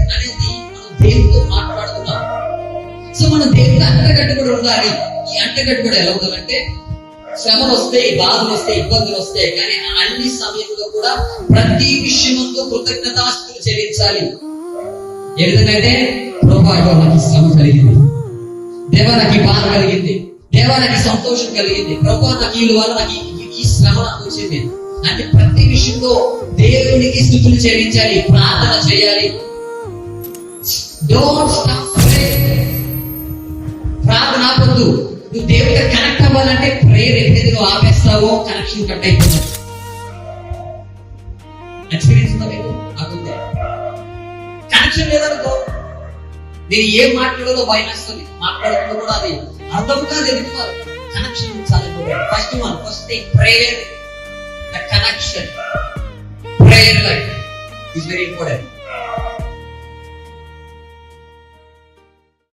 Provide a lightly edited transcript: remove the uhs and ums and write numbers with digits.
అనేది మనం దేవుడితో మాట్లాడుతున్నాం. సో మనం దేవుడికి అంటగట్టు కూడా ఉండాలి. ఈ అంటగట్టు కూడా ఎలా ఉండాలంటే, శ్రమలు వస్తాయి, బాధలు వస్తాయి, ఇబ్బందులు వస్తాయి, కానీ అన్ని సమయంలో కూడా ప్రతి విషయంలో కృతజ్ఞతాస్తులు చెల్లించాలి. ఏ విధంగా అంటే, ప్రభువా నాకు శ్రమ కలిగింది, దేవా నాకు ఈ బాధ కలిగింది, దేవా నాకు సంతోషం కలిగింది, ప్రభువా నాకు ఈ వల్ల నాకు ఈ శ్రమ నాకు వచ్చింది అంటే ప్రతి విషయంలో దేవునికి స్తుతులు చెల్లించాలి, ప్రార్థన చేయాలి. Don't stop praying. ప్రార్థన ఆపొద్దు. నువ్వు దేవుడికి కనెక్ట్ అవ్వాలంటే ప్రేయర్ ఎప్పుడైతే నువ్వు ఆపేస్తావో కనెక్షన్ కట్ అయిపోతుంది. ఎక్స్పీరియన్స్ ఉందా మీకు? నాకుందే. కనెక్షన్ లేదనుకో, నేను ఏం మాట్లాడాలో భయం వేస్తుంది, మాట్లాడుతుందో కూడా అది అర్థం కాదు. ఎందుకు? కనెక్షన్ చాలా important. First thing prayer, the connection, prayer life is very important.